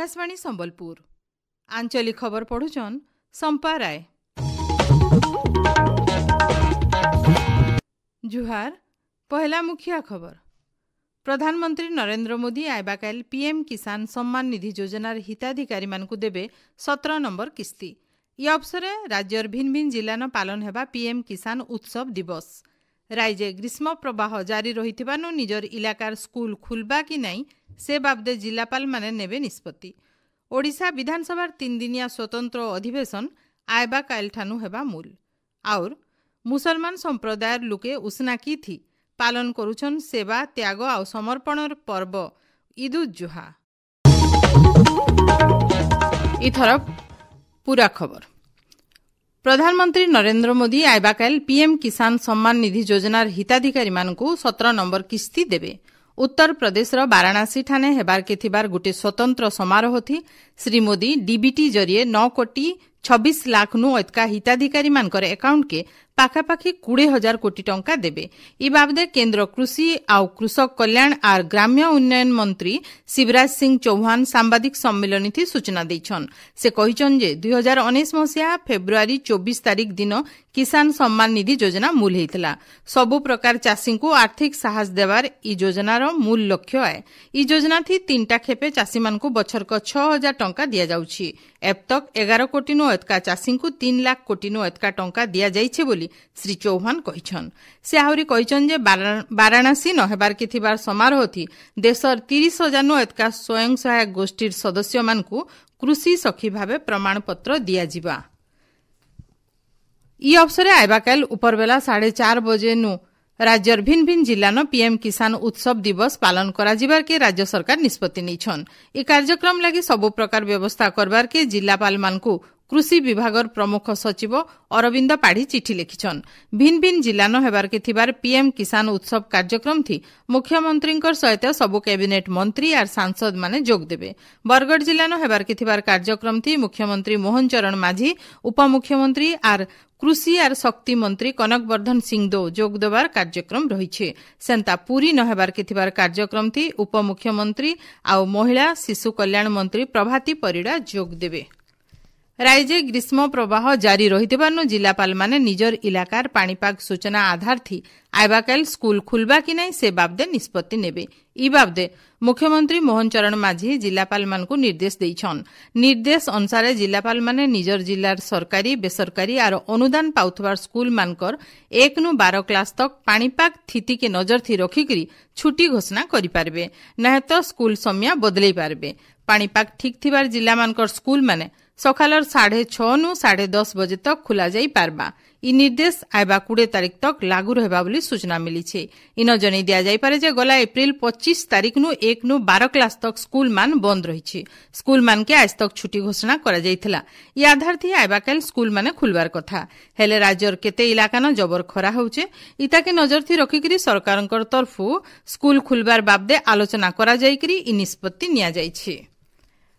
आकाशवाणी संबलपुर आंचलिक खबर पढ़ुचन संपा राय। जुहार पहला मुखिया खबर। प्रधानमंत्री नरेंद्र मोदी आइबा काल पीएम किसान सम्मान निधि योजनार हिताधिकारी मानकु देबे 17 नंबर किस्ती। इ अवसर राज्यर भिन्न भिन्न जिल्लान पालन हेबा पीएम किसान उत्सव दिवस। राज्य ग्रीष्म प्रवाह जारी रहिथिबानु निजर इलाकार स्कूल खुलबा कि नहीं से बाबदे जिलापाल माने नेबे निष्पत्ति। ओडिशा विधानसभा 3 दिनिया स्वतंत्र अधिवेशन आइबा काल ठानु हेबा मूल। और मुसलमान संप्रदायर लुके उसनाकी थी पालन करुछन सेवा त्याग और समर्पणर पर्व ईद उज जुहा। इथर पूरा खबर। प्रधानमंत्री नरेंद्र मोदी आइबा काल पीएम किसान सम्मान निधि योजनार हिताधिकारी मानकु 17 नंबर किस्ती देबे। उत्तर प्रदेश वाराणसी ठाने हेबार के थिबार गुटे स्वतंत्र समारोह थी श्री मोदी डीबीटी जरिए 9 कोटी 26 लाख नु एतका हिताधिकारी मानकर अकाउंट के पाखापाखि 20,000 कोटी टंका देबे। इ बाबदे केंद्र कृषि आउ कृषक कल्याण आर ग्राम्य उन्नयन मंत्री शिवराज सिंह चौहान सांबादिक सम्मेलन थी सूचना दैछन। से कहिछन जे 2019 मसिया फेब्रुआरी 24 तारिख दिन किसान सम्मान निधि योजना मूल हेतिला। सबु प्रकार चाषी को आर्थिक साहस देवार इ योजनार मूल लक्ष्य आए। इ योजना थी 3टा खेपे चाषी मानकु बछरक 6,000 टंका दिया जाउछि। एब तक 11 कोटी नु एतका चाषी को 3 लाख कोटी नु एतका टंका दिया जाइछे बोली श्री चौहान कहिछन। से आहुरी कहिछन जे वाराणसी न हेबार के थिबार समारोह थी देशर 30,000 नु एतका स्वयं सहायक गोष्ठीर सदस्य मानकु कृषि सखी भावे प्रमाण पत्र दिया जिबा। इ अवसर आइबा काल उपरबेला 4:30 बजे नु राज्यर भिन्न भिन्न जिल्लान पीएम किसान उत्सव दिवस पालन करा जिबार के राज्य सरकार निष्पत्ति नैछन। इ कार्यक्रम लागि सबु प्रकार व्यवस्था करबार के जिल्लापाल मानकु कृषि विभागर प्रमुख सचिव अरविंद पाढ़ी चिठी लिखिछन। भिन्न भिन्न जिल्लान हेबार के थिबार पीएम किसान उत्सव कार्यक्रम थी मुख्यमंत्रींकर सहित सबु कैबिनेट मंत्री आर सांसद माने जोग देबे। बरगढ़ जिल्लान हेबार के थिबार कार्यक्रम थी मुख्यमंत्री मोहन चरण माझी उपमुख्यमंत्री आर कृषि आर शक्ति मंत्री कनकवर्धन सिंहदेव जोग देवार कार्यक्रम रहिछे। सेंता पूरी न हेबार के थिबार कार्यक्रम थी उपमुख्यमंत्री आउ महिला शिशु कल्याण मंत्री प्रभाती परिड़ा जोग देबे। राज्य ग्रीष्म प्रवाह जारी रहिथिबानु जिलापाल माने निजर इलाकार पाणीपाग सूचना आधार थी आइबा काल स्कूल खुलबा कि नहीं से बाबदे निष्पत्ति नेबे। इ बाबदे मुख्यमंत्री मोहन चरण माझी जिलापाल मानकु निर्देश दैछन। निर्देश अनुसार जिलापाल माने निजर जिल्लार सरकारी बेसरकारी आर अनुदान पाउथबार स्कूल मानकर 1 नु 12 क्लास तक पाणीपाग स्थिति के नजर थी रखिकरी छुट्टी घोषणा करि पारबे नहीं तो स्कूल समय बदलै पारबे। पाणीपाग ठीक थिबार जिल्ला मानकर स्कूल माने सकालर 6:30 नु 10:30 बजे तक खुला जाई पारबा। इ निर्देश आइबा 20 तारिख तक लागू रहबा बोली सूचना मिली छे। इन जनै दिया जाई पारे जे गला एप्रिल 25 तारिख नु 1 नु 12 क्लास तक स्कूल मान बंद रही छे। स्कूल मान के आज तक छुट्टी घोषणा करा जाइथिला। इ आधार थी आइबा काल स्कूल माने खुलबार कथा हेले राज्यर केते इलाका न जबर खरा होउचे। इता के नजर थी रखिकरी सरकारंकर तरफु स्कूल खुलबार बाबदे आलोचना करा जाइकरी इ निष्पत्ति निया जाई छे।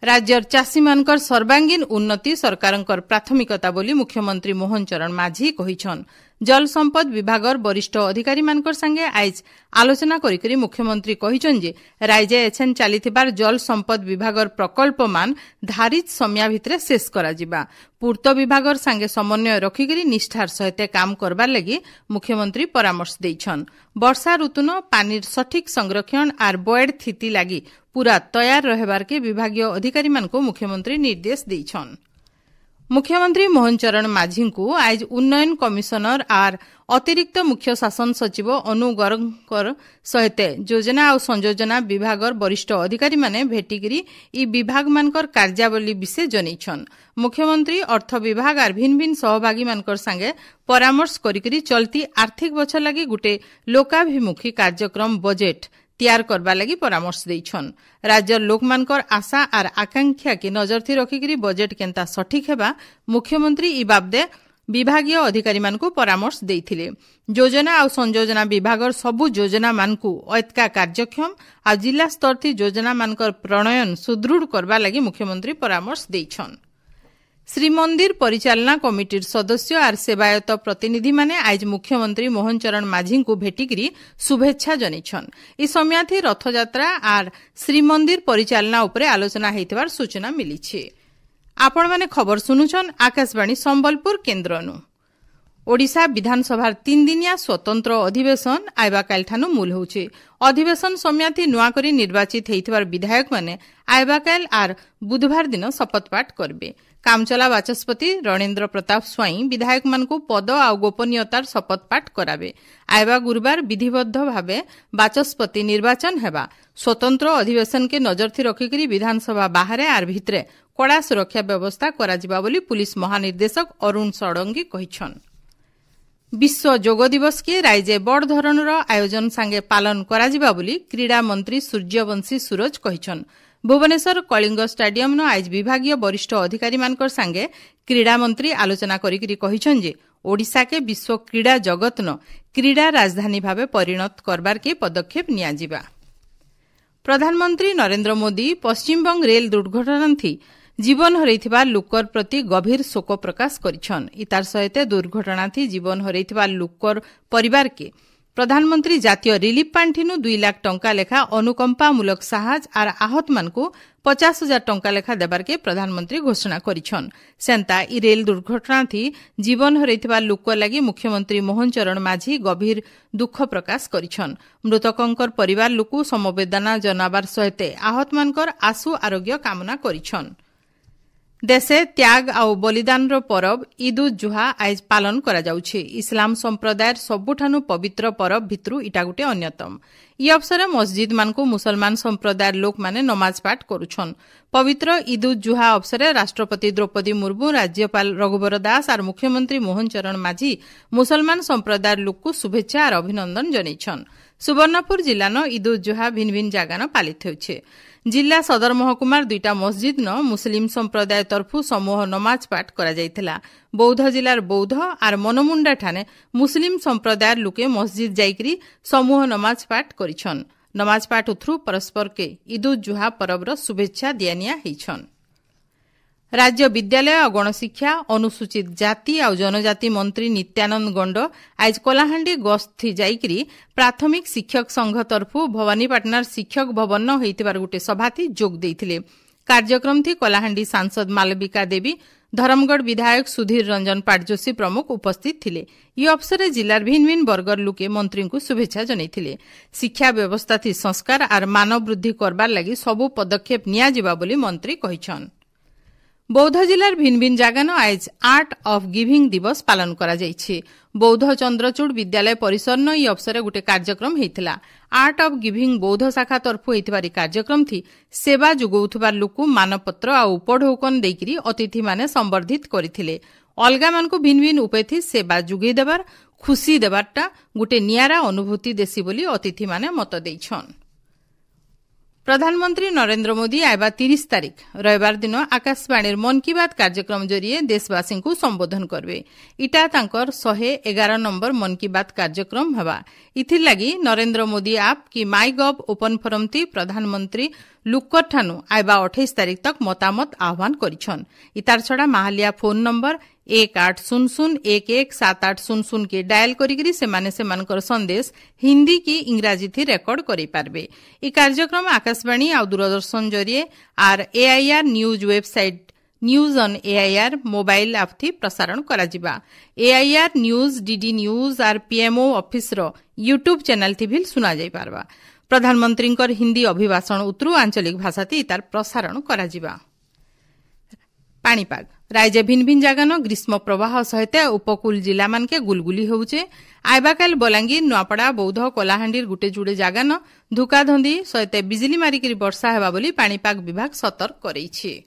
राज्यर चाषी मानकर सर्वांगीन उन्नति सरकारंकर प्राथमिकता बोली मुख्यमंत्री मोहन चरण माझी कहिछन। जल संपद विभागर वरिष्ठ अधिकारी मानकर संगे आज आलोचना करिकरी मुख्यमंत्री कहिछन जे राज्य एछन चालिथिबार जल संपद विभागर प्रकल्प मान धारित समय भितरे शेष करा जिबा। पूर्त विभागर संगे समन्वय रखिकरी निष्ठार सहित काम करबार लागि मुख्यमंत्री परामर्श दैछन। वर्षा ऋतुन पानीर सठिक संरक्षण आर बॉयड स्थिति लागि पूरा तैयार रहबार के विभागीय अधिकारी मानकु मुख्यमंत्री निर्देश दैछन। मुख्यमंत्री मोहन चरण माझी को आज उन्नयन कमिशनर आर अतिरिक्त मुख्य शासन सचिव अनु गरंकर सहित योजना और संयोजना विभागर वरिष्ठ अधिकारी माने भेटिकरी इ विभाग मानकर कार्यावली विषय जनैछन। मुख्यमंत्री अर्थ विभाग आर भिन्न भिन्न सहभागी मानकर संगे परामर्श करिकरी चलती आर्थिक वर्ष लागि गुटे लोकाभिमुखी कार्यक्रम बजेट तैयार करबा लगी परामर्श दैछन। राज्यर लोकमानकर आशा आर आकांक्षा के नजर थी रखिकरी बजेट केंता सठिक हेबा मुख्यमंत्री इ बाबदे विभागीय अधिकारी मानकु परामर्श दैथिले। योजना और संयोजना विभागर सबु योजना मानकु ऐतका कार्यक्षम आ जिला स्तर थी योजना मानकर प्रणयन सुदृढ़ करबा लगी मुख्यमंत्री परामर्श दैछन। श्रीमंदिर परिचालना कमिटीर सदस्य आर सेवायत प्रतिनिधि माने आज मुख्यमंत्री मोहन चरण माझी को भेटिकरी शुभेच्छा जनिछन। ई समयाथि रथयात्रा आर श्रीमंदिर परिचालना उपरे आलोचना हेतिबार सूचना मिलिछि। आपण माने खबर सुनुछन आकाशवाणी संबलपुर केन्द्रनु। ओडिशा विधानसभार 3 दिनिया स्वतंत्र अधिवेशन आइबा कालठानु मूल होउछि। अधिवेशन समयाथि नुआकरी निर्वाचित हेइथिबार विधायक माने आइबा काल आर बुधवार दिन शपथपाठ करबे। कामचला बाचस्पति रणेन्द्र प्रताप स्वाई विधायक मानकु पद आ गोपनीयतार शपथपाठ कराबे। आइबा गुरुवार विधिबद्ध भावे बाचस्पति निर्वाचन हेबा। स्वतंत्र अधिवेशन के नजरथि रखिकरी विधानसभा बाहर आर भितरे कड़ा सुरक्षा व्यवस्था कराजिबा बोली पुलिस महानिर्देशक अरुण षडंगी कहिछन। विश्व योग दिवस के राज्य बड़ धरणर आयोजन सांगे पालन कराजिबा बोली क्रीड़ा मंत्री सूर्यवंशी सूरज कहिछन। भुवनेश्वर कलिंग स्टाडियम न आज विभागीय वरिष्ठ अधिकारी मानकर सांगे क्रीड़ा मंत्री आलोचना करिकरी कहिछन जे ओडिशा के विश्व क्रीड़ा जगत न क्रीड़ा राजधानी भावे परिणत करबार के पदक्षेप नियाजिबा। प्रधानमंत्री नरेंद्र मोदी पश्चिमबंग रेल दुर्घटना थी जीवन हरैथिबा लोकर प्रति गभीर शोक प्रकाश करिछन। इतार सहित दुर्घटना थी जीवन हरैथिबा लोकर परिवार के प्रधानमंत्री जातीय रिलीफ पांठिनु 2 लाख टंका लेखा अनुकंपामूलक साहाज आर आहत मानकु 50,000 टंका लेखा देबार के प्रधानमंत्री घोषणा करिछन। सेंता इ रेल दुर्घटना थी जीवन हरैथिबा लोक लागि मुख्यमंत्री मोहन चरण माझी गभीर दुख प्रकाश करिछन। मृतकंकर परिवार लोकु समवेदना जनाबार सहित आहत मानकर आशु आरोग्य कामना करिछन। देशे त्याग आउ बलिदान परब ईद उज जुहा आज पालन करा जाउछि। इस्लाम संप्रदायर सबुठानु पवित्र परब भितरु इटा गुटे अन्यतम। ई अवसर मस्जिद मानकु मुसलमान संप्रदायर लोक माने नमाज पाठ करुछन। पवित्र ईद उज जुहा अवसर राष्ट्रपति द्रौपदी मुर्मू, राज्यपाल रघुवर दास आर मुख्यमंत्री मोहन चरण माझी मुसलमान संप्रदायर लोकु शुभेच्छा आर अभिनंदन जनाइछन। सुवर्णपुर जिल्लानो ईद उज जुहा भिन्न भिन्न जागान पालित होइछे। जिल्ला सदर महकुमार 2टा मस्जिद न मुस्लिम संप्रदाय तरफु समूह नमाज पाठ करा जायथिला। बौद्ध जिल्लार बौद्ध आर मनमुंडा ठाने मुस्लिम संप्रदायर लोके मस्जिद जाइकरी समूह नमाज पाठ करिछन। नमाज पाठ थ्रू परस्पर के ईद उज जुहा परबर शुभेच्छा दियानिया हेइछन। राज्य विद्यालय और गणशिक्षा अनुसूचित जाति और जनजाति मंत्री नित्यानंद गंड आज कलाहांडी गस्त थी जाइकरी प्राथमिक शिक्षक संघ तरफु भवानीपाटनार शिक्षक भवन न होइतिबार गुटे सभाथि जोग देइथिले। कार्यक्रम थी कलाहांडी सांसद मालविका देवी, धरमगढ़ विधायक सुधीर रंजन पाटजोशी प्रमुख उपस्थित थिले। ई अवसर जिलार भिन्न भिन्न वर्गर लोके मंत्री को शुभेच्छा जनाइथिले। शिक्षा व्यवस्था थी संस्कार आर मानव वृद्धि करबार लागि सबु पदक्षेप निया जिबा बोली मंत्री कहिछन। बौद्ध जिलार भिन्न भिन्न जागान आज आर्ट ऑफ गिविंग दिवस पालन करा जाइछि। बौद्ध चंद्रचूड़ विद्यालय परिसर न ई अवसर गुटे कार्यक्रम हेइथिला। आर्ट ऑफ गिविंग बौद्ध शाखा तरफु हेइथिबार कार्यक्रम थी सेवा जुगौथुबार लोकु मानपत्र आ उपढौकन देइकरी अतिथि माने संबर्धित करिथिले। अलगा मानकु भिन्न भिन्न उपाय थी सेवा जुगै देबार खुशी देबारटा गुटे नियारा अनुभूति देसी बोली अतिथि माने मत देइछन। प्रधानमंत्री नरेंद्र मोदी आइबा 30 तारीख रविवार दिन आकाशवाणी मन की बात कार्यक्रम जरिए देशवासी को संबोधन करबे। इटा तांकर 111 नंबर मन की बात कार्यक्रम हवा। इथिर लगी नरेंद्र मोदी ऐप की माई गव ओपन फोरम थी प्रधानमंत्री लुक्कर ठानु आइबा 28 तारीख तक मतामत आह्वान करिछन। इतार छड़ा माहालिया फोन नंबर 1800117800 के डायल करिकरी सेमानकर संदेश हिंदी की इंग्राजी थी रेकर्ड करि पारबे। ई कार्यक्रम आकाशवाणी आ दूरदर्शन जरिए आर AIR news website news on AIR mobile app थी प्रसारण कराजिबा। एआईआर न्यूज, डीडी न्यूज आर पीएमओ ऑफिस रो यूट्यूब चैनल थी भी सुना जाई पारबा। प्रधानमंत्री हिंदी अभिभाषण उतरू आंचलिक भाषा थी तार प्रसारण कराजिबा। पाणीपाग राज्य भिन्न भिन्न जागान ग्रीष्म प्रवाह सहित उपकूल जिला मानके गुलगुली होउचे। आइबाकाल बलांगीर, नुआपड़ा, बौद्ध, कलाहांडीर गुटे जुड़े जागान धुकाधंदी सहित बिजली मारिकरी वर्षा हेबा बोली पाणीपाग विभाग सतर्क करैछि।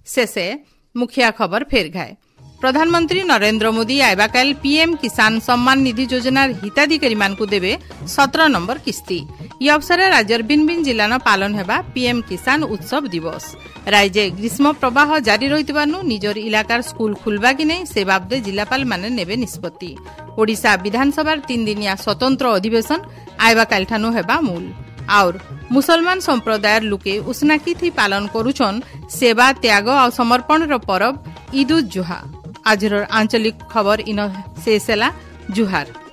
शेषे मुखिया खबर फेर घाए। प्रधानमंत्री नरेंद्र मोदी आइबाकाल पीएम किसान सम्मान निधि योजनार हिताधिकारी मानकु देबे 17 नंबर किस्ती। ई अवसर राज्यर भिन्न भिन्न जिलान पालन हेबा पीएम किसान उत्सव दिवस। राज्य ग्रीष्म प्रवाह जारी रहितबानु निजर इलाकार स्कूल खुलबा कि नहीं से बाबदे जिलापाल माने नेबे निष्पत्ति। ओडिशा विधानसभार 3 दिनिया स्वतंत्र अधिवेशन आइबाकालठानु हेबा मूल। और मुसलमान संप्रदायर लोके उसनाकी थी पालन करुछन सेवा, त्याग और समर्पण रो परब ईद उज जुहा। आज आंचलिक खबर इन शेष है। जुहार।